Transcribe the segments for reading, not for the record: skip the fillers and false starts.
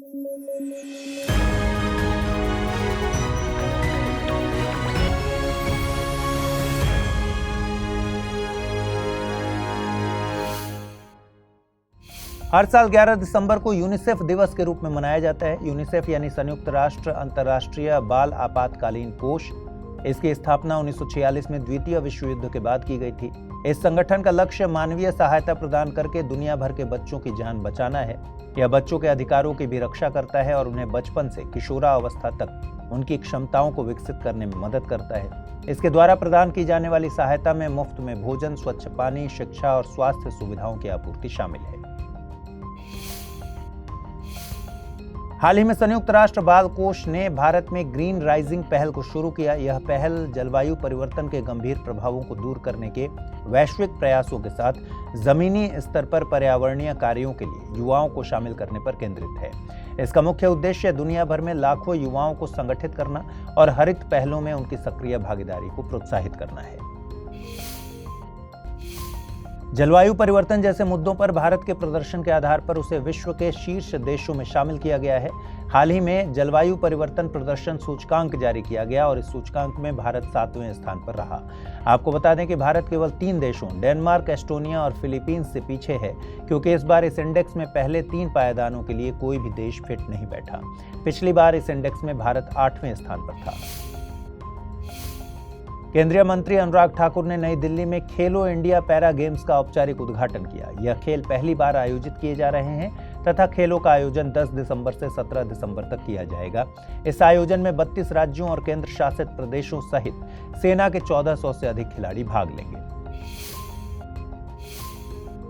हर साल 11 दिसंबर को यूनिसेफ दिवस के रूप में मनाया जाता है। यूनिसेफ यानी संयुक्त राष्ट्र अंतर्राष्ट्रीय बाल आपातकालीन कोष। इसकी स्थापना 1946 में द्वितीय विश्व युद्ध के बाद की गई थी। इस संगठन का लक्ष्य मानवीय सहायता प्रदान करके दुनिया भर के बच्चों की जान बचाना है। यह बच्चों के अधिकारों की भी रक्षा करता है और उन्हें बचपन से किशोरावस्था तक उनकी क्षमताओं को विकसित करने में मदद करता है। इसके द्वारा प्रदान की जाने वाली सहायता में मुफ्त में भोजन, स्वच्छ पानी, शिक्षा और स्वास्थ्य सुविधाओं की आपूर्ति शामिल है। हाल ही में संयुक्त राष्ट्र बाल कोष ने भारत में ग्रीन राइजिंग पहल को शुरू किया। यह पहल जलवायु परिवर्तन के गंभीर प्रभावों को दूर करने के वैश्विक प्रयासों के साथ जमीनी स्तर पर पर्यावरणीय कार्यों के लिए युवाओं को शामिल करने पर केंद्रित है। इसका मुख्य उद्देश्य दुनिया भर में लाखों युवाओं को संगठित करना और हरित पहलों में उनकी सक्रिय भागीदारी को प्रोत्साहित करना है। जलवायु परिवर्तन जैसे मुद्दों पर भारत के प्रदर्शन के आधार पर उसे विश्व के शीर्ष देशों में शामिल किया गया है। हाल ही में जलवायु परिवर्तन प्रदर्शन सूचकांक जारी किया गया और इस सूचकांक में भारत 7वें स्थान पर रहा। आपको बता दें कि भारत केवल 3 देशों डेनमार्क, एस्टोनिया और फिलीपींस से पीछे है, क्योंकि इस बार इस इंडेक्स में पहले 3 पायदानों के लिए कोई भी देश फिट नहीं बैठा। पिछली बार इस इंडेक्स में भारत 8वें स्थान पर था। केंद्रीय मंत्री अनुराग ठाकुर ने नई दिल्ली में खेलो इंडिया पैरा गेम्स का औपचारिक उद्घाटन किया। यह खेल पहली बार आयोजित किए जा रहे हैं तथा खेलों का आयोजन 10 दिसंबर से 17 दिसंबर तक किया जाएगा। इस आयोजन में 32 राज्यों और केंद्र शासित प्रदेशों सहित सेना के 1400 से अधिक खिलाड़ी भाग लेंगे।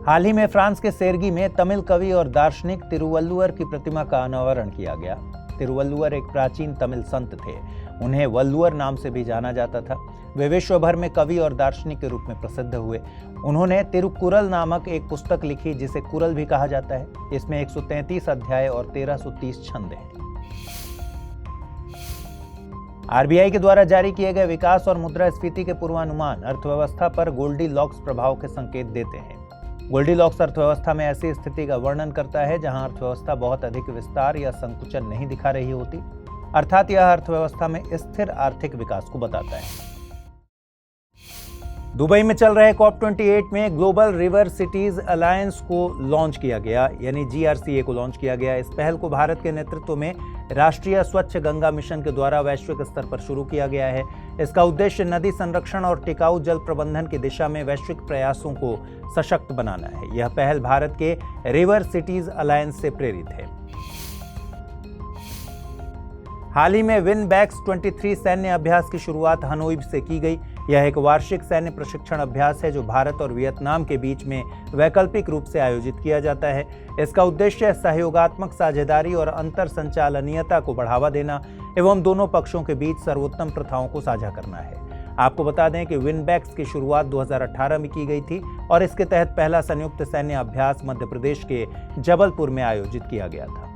हाल ही में फ्रांस के सेर्गी में तमिल कवि और दार्शनिक तिरुवल्लुवर की प्रतिमा का अनावरण किया गया। तिरुवल्लुवर एक प्राचीन तमिल संत थे। उन्हें वल्लुवर नाम से भी जाना जाता था। वे विश्व भर में कवि और दार्शनिक के रूप में प्रसिद्ध हुए। उन्होंने तिरुकुरल नामक एक पुस्तक लिखी जिसे कुरल भी कहा जाता है। इसमें 133 अध्याय और 1330 छंद हैं। आरबीआई के द्वारा जारी किए गए विकास और मुद्रास्फीति के पूर्वानुमान अर्थव्यवस्था पर गोल्डीलॉक्स प्रभाव के संकेत देते हैं। गोल्डीलॉक्स अर्थव्यवस्था में ऐसी स्थिति का वर्णन करता है जहां अर्थव्यवस्था बहुत अधिक विस्तार या संकुचन नहीं दिखा रही होती, अर्थात यह अर्थव्यवस्था में स्थिर आर्थिक विकास को बताता है। दुबई में चल रहे COP28 में ग्लोबल रिवर सिटीज अलायंस को लॉन्च किया गया, यानी GRCA को लॉन्च किया गया। इस पहल को भारत के नेतृत्व में राष्ट्रीय स्वच्छ गंगा मिशन के द्वारा वैश्विक स्तर पर शुरू किया गया है। इसका उद्देश्य नदी संरक्षण और टिकाऊ जल प्रबंधन की दिशा में वैश्विक प्रयासों को सशक्त बनाना है। यह पहल भारत के रिवर सिटीज अलायंस से प्रेरित है। हाल ही में विनबैक्स 23 सैन्य अभ्यास की शुरुआत हनोई से की गई। यह एक वार्षिक सैन्य प्रशिक्षण अभ्यास है जो भारत और वियतनाम के बीच में वैकल्पिक रूप से आयोजित किया जाता है। इसका उद्देश्य सहयोगात्मक साझेदारी और अंतर संचालनीयता को बढ़ावा देना एवं दोनों पक्षों के बीच सर्वोत्तम प्रथाओं को साझा करना है। आपको बता दें कि विनबैक्स की शुरुआत 2018 में की गई थी और इसके तहत पहला संयुक्त सैन्य अभ्यास मध्य प्रदेश के जबलपुर में आयोजित किया गया था।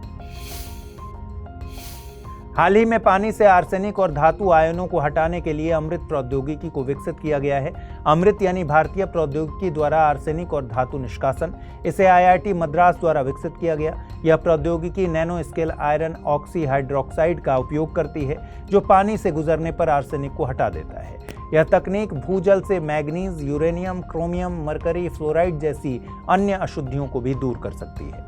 हाल ही में पानी से आर्सेनिक और धातु आयनों को हटाने के लिए अमृत प्रौद्योगिकी को विकसित किया गया है। अमृत यानी भारतीय प्रौद्योगिकी द्वारा आर्सेनिक और धातु निष्कासन। इसे IIT मद्रास द्वारा विकसित किया गया। यह प्रौद्योगिकी nano scale iron oxy hydroxide का उपयोग करती है जो पानी से गुजरने पर आर्सेनिक को हटा देता है। यह तकनीक भूजल से manganese, uranium, chromium, mercury, fluoride जैसी अन्य अशुद्धियों को भी दूर कर सकती है।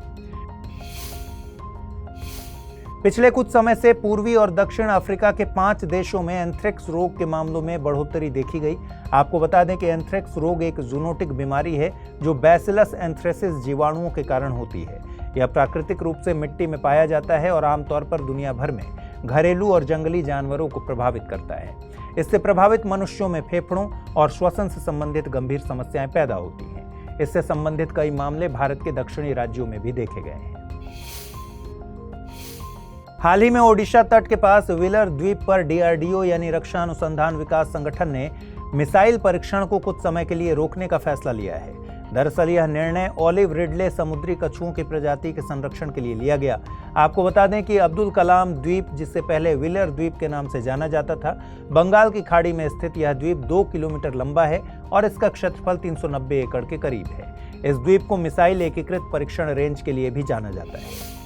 पिछले कुछ समय से पूर्वी और दक्षिण अफ्रीका के 5 देशों में एंथ्रेक्स रोग के मामलों में बढ़ोतरी देखी गई। आपको बता दें कि एंथ्रेक्स रोग एक जूनोटिक बीमारी है जो बैसिलस एंथ्रेसिस जीवाणुओं के कारण होती है। यह प्राकृतिक रूप से मिट्टी में पाया जाता है और आमतौर पर दुनिया भर में घरेलू और जंगली जानवरों को प्रभावित करता है। इससे प्रभावित मनुष्यों में फेफड़ों और श्वसन से संबंधित गंभीर समस्याएं पैदा होती हैं। इससे संबंधित कई मामले भारत के दक्षिणी राज्यों में भी देखे गए हैं। हाल ही में ओडिशा तट के पास व्हीलर द्वीप पर DRDO यानी रक्षा अनुसंधान विकास संगठन ने मिसाइल परीक्षण को कुछ समय के लिए रोकने का फैसला लिया है। दरअसल यह निर्णय ओलिव रिडले समुद्री कछुओं की प्रजाति के संरक्षण के लिए लिया गया। आपको बता दें कि अब्दुल कलाम द्वीप, जिससे पहले व्हीलर द्वीप के नाम से जाना जाता था, बंगाल की खाड़ी में स्थित यह द्वीप 2 किलोमीटर लंबा है और इसका क्षेत्रफल 390 एकड़ के करीब है। इस द्वीप को मिसाइल एकीकृत परीक्षण रेंज के लिए भी जाना जाता है।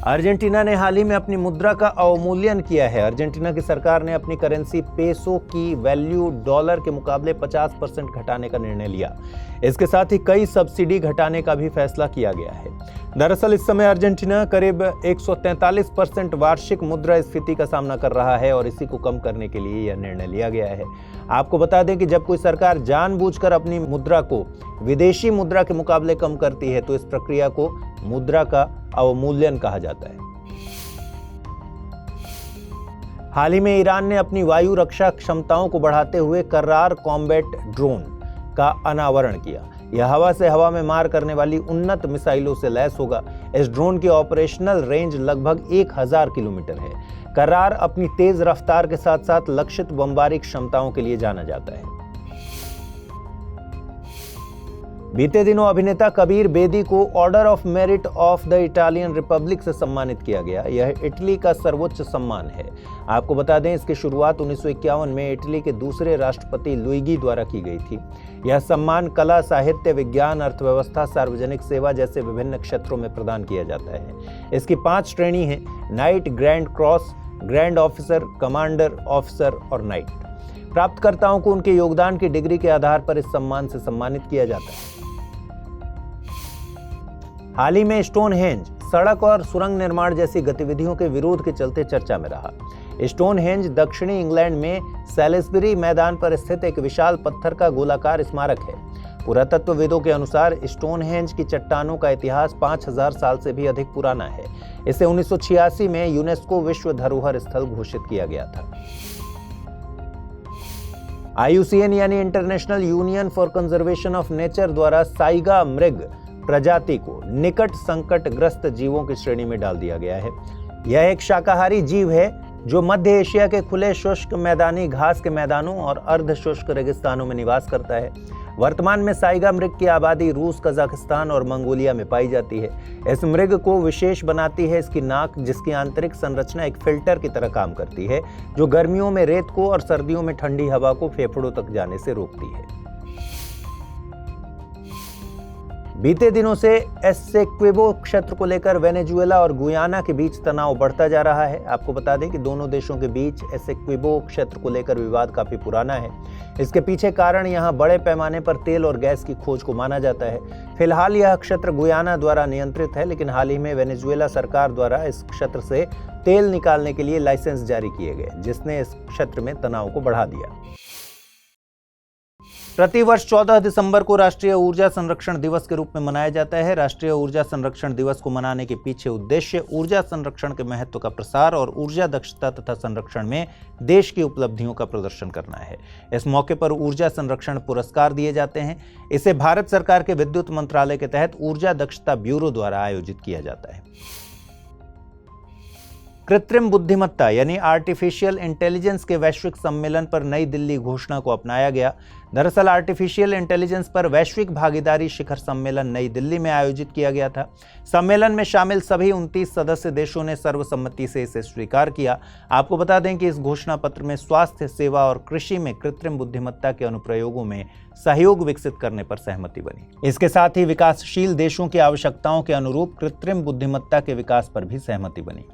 अर्जेंटीना ने हाल ही में अपनी मुद्रा का अवमूल्यन किया है। अर्जेंटीना की सरकार ने अपनी करेंसी पेसो की वैल्यू डॉलर के मुकाबले 50% घटाने का निर्णय लिया। इसके साथ ही कई सब्सिडी घटाने का भी फैसला किया गया है। दरअसल इस समय अर्जेंटीना करीब 143% वार्षिक मुद्रास्फीति का सामना कर रहा है और इसी को कम करने के लिए यह निर्णय लिया गया है। आपको बता दें कि जब कोई सरकार जानबूझकर अपनी मुद्रा को विदेशी मुद्रा के मुकाबले कम करती है तो इस प्रक्रिया को मुद्रा का अवमूल्यन कहा जाता है। हाल ही में ईरान ने अपनी वायु रक्षा क्षमताओं को बढ़ाते हुए कर्रार कॉम्बैट ड्रोन का अनावरण किया। यह हवा से हवा में मार करने वाली उन्नत मिसाइलों से लैस होगा। इस ड्रोन की ऑपरेशनल रेंज लगभग 1000 किलोमीटर है। कर्रार अपनी तेज रफ्तार के साथ साथ लक्षित बमबारी क्षमताओं के लिए जाना जाता है। बीते दिनों अभिनेता कबीर बेदी को order of merit of the Italian Republic से सम्मानित किया गया। यह इटली का सर्वोच्च सम्मान है। आपको बता दें इसकी शुरुआत 1951 में इटली के दूसरे राष्ट्रपति लुइगी द्वारा की गई थी। यह सम्मान कला, साहित्य, विज्ञान, अर्थव्यवस्था, सार्वजनिक सेवा जैसे विभिन्न क्षेत्रों में प्रदान किया जाता है। इसकी 5 श्रेणी हैं: night, grand cross, grand officer, commander officer और नाइट। प्राप्तकर्ताओं को उनके योगदान की डिग्री के आधार पर इस सम्मान से सम्मानित किया जाता है। हाल ही में स्टोनहेंज सड़क और सुरंग निर्माण जैसी गतिविधियों के विरोध के चलते चर्चा में रहा। स्टोनहेंज दक्षिणी इंग्लैंड में सैलिसबरी मैदान पर स्थित एक विशाल पत्थर का गोलाकार स्मारक है। पुरातत्वविदों के अनुसार स्टोनहेंज की चट्टानों का इतिहास 5000 साल से भी अधिक पुराना है। इसे 1986 में यूनेस्को विश्व धरोहर स्थल घोषित किया गया था। IUCN यानी international union for conservation of nature द्वारा साइगा मृग प्रजाति को निकट संकटग्रस्त जीवों की श्रेणी में डाल दिया गया है। यह एक शाकाहारी जीव है जो मध्य एशिया के खुले शुष्क मैदानी घास के मैदानों और अर्ध शुष्क रेगिस्तानों में निवास करता है। वर्तमान में साइगा मृग की आबादी रूस, कजाकिस्तान और मंगोलिया में पाई जाती है। इस मृग को विशेष बनाती है इसकी नाक, जिसकी आंतरिक संरचना एक फिल्टर की तरह काम करती है, जो गर्मियों में रेत को और सर्दियों में ठंडी हवा को फेफड़ों तक जाने से रोकती है। बीते दिनों से एसेक्विबो क्षेत्र को लेकर वेनेजुएला और गुयाना के बीच तनाव बढ़ता जा रहा है। आपको बता दें कि दोनों देशों के बीच एसेक्विबो क्षेत्र को लेकर विवाद काफी पुराना है। इसके पीछे कारण यहां बड़े पैमाने पर तेल और गैस की खोज को माना जाता है। फिलहाल यह क्षेत्र गुयाना द्वारा नियंत्रित है, लेकिन हाल ही में वेनेजुएला सरकार द्वारा इस क्षेत्र से तेल निकालने के लिए लाइसेंस जारी किए गए, जिसने इस क्षेत्र में तनाव को बढ़ा दिया। प्रतिवर्ष 14 दिसंबर को राष्ट्रीय ऊर्जा संरक्षण दिवस के रूप में मनाया जाता है। राष्ट्रीय ऊर्जा संरक्षण दिवस को मनाने के पीछे उद्देश्य ऊर्जा संरक्षण के महत्व का प्रसार और ऊर्जा दक्षता तथा संरक्षण में देश की उपलब्धियों का प्रदर्शन करना है। इस मौके पर ऊर्जा संरक्षण पुरस्कार दिए जाते हैं। इसे भारत सरकार के विद्युत मंत्रालय के तहत ऊर्जा दक्षता ब्यूरो द्वारा आयोजित किया जाता है। कृत्रिम बुद्धिमत्ता यानी आर्टिफिशियल इंटेलिजेंस के वैश्विक सम्मेलन पर नई दिल्ली घोषणा को अपनाया गया। दरअसल आर्टिफिशियल इंटेलिजेंस पर वैश्विक भागीदारी शिखर सम्मेलन नई दिल्ली में आयोजित किया गया था। सम्मेलन में शामिल सभी 29 सदस्य देशों ने सर्वसम्मति से इसे स्वीकार किया। आपको बता दें कि इस घोषणा पत्र में स्वास्थ्य सेवा और कृषि में कृत्रिम बुद्धिमत्ता के अनुप्रयोगों में सहयोग विकसित करने पर सहमति बनी। इसके साथ ही विकासशील देशों की आवश्यकताओं के अनुरूप कृत्रिम बुद्धिमत्ता के विकास पर भी सहमति बनी।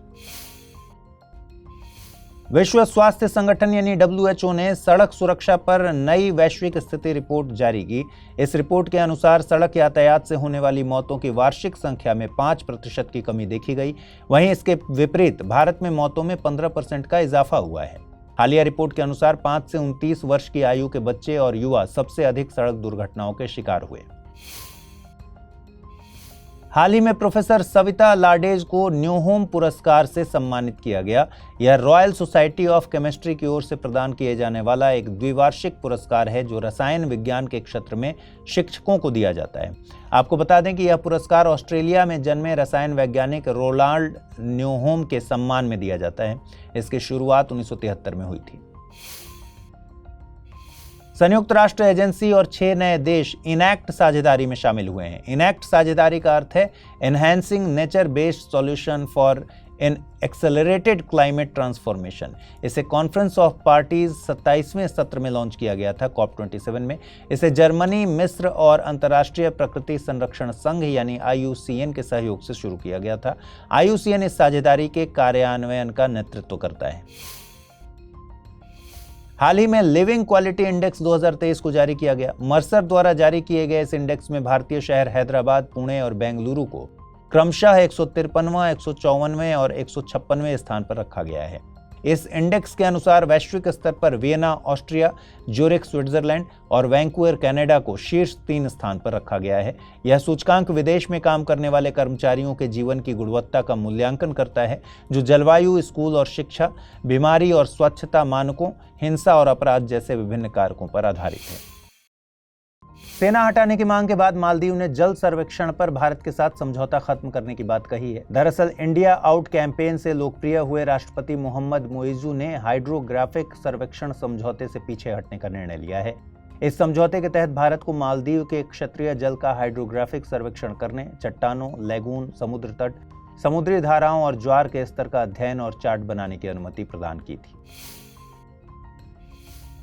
विश्व स्वास्थ्य संगठन यानी WHO ने सड़क सुरक्षा पर नई वैश्विक स्थिति रिपोर्ट जारी की। इस रिपोर्ट के अनुसार सड़क यातायात से होने वाली मौतों की वार्षिक संख्या में 5% की कमी देखी गई। वहीं इसके विपरीत भारत में मौतों में 15% का इजाफा हुआ है। हालिया रिपोर्ट के अनुसार 5 से 29 वर्ष की आयु के बच्चे और युवा सबसे अधिक सड़क दुर्घटनाओं के शिकार हुए। हाल ही में प्रोफेसर सविता लाडेज को न्यूहोम पुरस्कार से सम्मानित किया गया। यह रॉयल सोसाइटी ऑफ केमिस्ट्री की ओर से प्रदान किए जाने वाला एक द्विवार्षिक पुरस्कार है जो रसायन विज्ञान के क्षेत्र में शिक्षकों को दिया जाता है। आपको बता दें कि यह पुरस्कार ऑस्ट्रेलिया में जन्मे रसायन वैज्ञानिक रोनाल्ड न्यूहोम के सम्मान में दिया जाता है। इसकी शुरुआत 1973 में हुई थी। संयुक्त राष्ट्र एजेंसी और 6 नए देश इनैक्ट साझेदारी में शामिल हुए हैं। इनैक्ट साझेदारी का अर्थ है enhancing nature based solution for in accelerated climate transformation. इसे कॉन्फ्रेंस ऑफ पार्टीज 27वें सत्र में लॉन्च किया गया था COP27 में। इसे जर्मनी, मिस्र और अंतर्राष्ट्रीय प्रकृति संरक्षण संघ यानी IUCN के सहयोग से शुरू किया गया था। IUCN इस साझेदारी के कार्यान्वयन का नेतृत्व करता है। हाल ही में लिविंग क्वालिटी इंडेक्स 2023 को जारी किया गया। मर्सर द्वारा जारी किए गए इस इंडेक्स में भारतीय शहर हैदराबाद, पुणे और बेंगलुरु को क्रमशः 153वां, 154वें और 156वें स्थान पर रखा गया है। इस इंडेक्स के अनुसार वैश्विक स्तर पर वियना ऑस्ट्रिया, ज्यूरिख स्विट्जरलैंड और वैंकूवर कनाडा को शीर्ष 3 स्थान पर रखा गया है। यह सूचकांक विदेश में काम करने वाले कर्मचारियों के जीवन की गुणवत्ता का मूल्यांकन करता है, जो जलवायु, स्कूल और शिक्षा, बीमारी और स्वच्छता मानकों, हिंसा और अपराध जैसे विभिन्न कारकों पर आधारित है। सेना हटाने की मांग के बाद मालदीव ने जल सर्वेक्षण पर भारत के साथ समझौता खत्म करने की बात कही है। दरअसल इंडिया आउट कैंपेन से लोकप्रिय हुए राष्ट्रपति मोहम्मद मुइज़ू ने हाइड्रोग्राफिक सर्वेक्षण समझौते से पीछे हटने का निर्णय लिया है। इस समझौते के तहत भारत को मालदीव के क्षेत्रीय जल का हाइड्रोग्राफिक सर्वेक्षण करने, चट्टानों, लैगून, समुद्र तट, समुद्री धाराओं और ज्वार के स्तर का अध्ययन और चार्ट बनाने की अनुमति प्रदान की थी।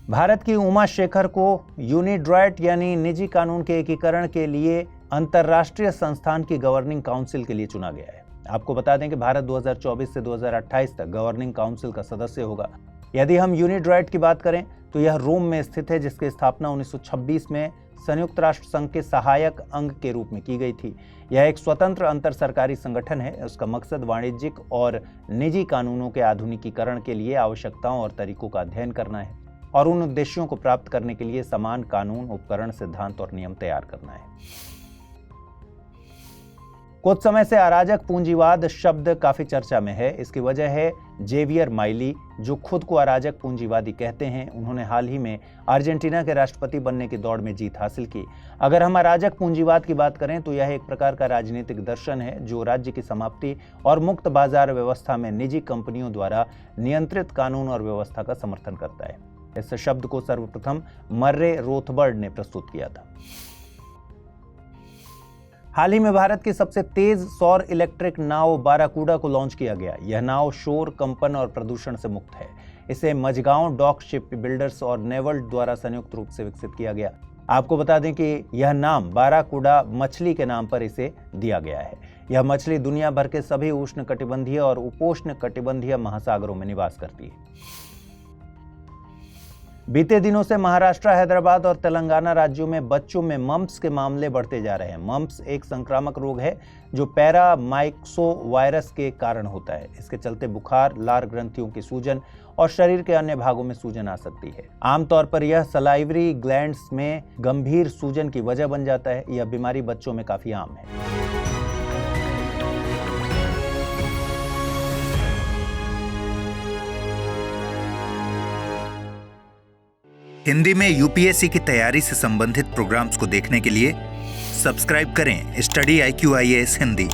भारत की उमा शेखर को यूनिड्रॉइट यानी निजी कानून के एकीकरण के लिए अंतर्राष्ट्रीय संस्थान की गवर्निंग काउंसिल के लिए चुना गया है। आपको बता दें कि भारत 2024 से 2028 तक गवर्निंग काउंसिल का सदस्य होगा। यदि हम यूनिड्रॉइट की बात करें तो यह रोम में स्थित है, जिसकी स्थापना 1926 में संयुक्त राष्ट्र संघ के सहायक अंग के रूप में की गई थी। यह एक स्वतंत्र अंतर सरकारी संगठन है। उसका मकसद वाणिज्यिक और निजी कानूनों के आधुनिकीकरण के लिए आवश्यकताओं और तरीकों का अध्ययन करना है और उन उद्देश्यों को प्राप्त करने के लिए समान कानून, उपकरण, सिद्धांत और नियम तैयार करना है। कुछ समय से अराजक पूंजीवाद शब्द काफी चर्चा में है। इसकी वजह है जेवियर माइली, जो खुद को अराजक पूंजीवादी कहते हैं। उन्होंने हाल ही में अर्जेंटीना के राष्ट्रपति बनने की दौड़ में जीत हासिल की। अगर हम अराजक पूंजीवाद की बात करें तो यह एक प्रकार का राजनीतिक दर्शन है जो राज्य की समाप्ति और मुक्त बाजार व्यवस्था में निजी कंपनियों द्वारा नियंत्रित कानून और व्यवस्था का समर्थन करता है। इस शब्द को सर्वप्रथम मर्रे रोथबर्ड ने प्रस्तुत किया था। हाल ही में भारत की सबसे तेज सौर इलेक्ट्रिक नाव बाराकूडा को लॉन्च किया गया। यह नाव शोर, कंपन और प्रदूषण से मुक्त है। इसे मझगांव डॉक शिप बिल्डर्स और नेवल द्वारा संयुक्त रूप से विकसित किया गया। आपको बता दें कि यह नाम बाराकूडा मछली के नाम पर इसे दिया गया है। यह मछली दुनिया भर के सभी उष्ण कटिबंधीय और उपोष्ण कटिबंधीय महासागरों में निवास करती है। बीते दिनों से महाराष्ट्र, हैदराबाद और तेलंगाना राज्यों में बच्चों में मम्प्स के मामले बढ़ते जा रहे हैं। मम्प्स एक संक्रामक रोग है जो पैरामाइक्सो वायरस के कारण होता है। इसके चलते बुखार, लार ग्रंथियों की सूजन और शरीर के अन्य भागों में सूजन आ सकती है। आमतौर पर यह सलाइवरी ग्लैंड्स में गंभीर सूजन की वजह बन जाता है। यह बीमारी बच्चों में काफी आम है। हिंदी में यूपीएससी की तैयारी से संबंधित प्रोग्राम्स को देखने के लिए सब्सक्राइब करें स्टडी IQ IAS हिंदी।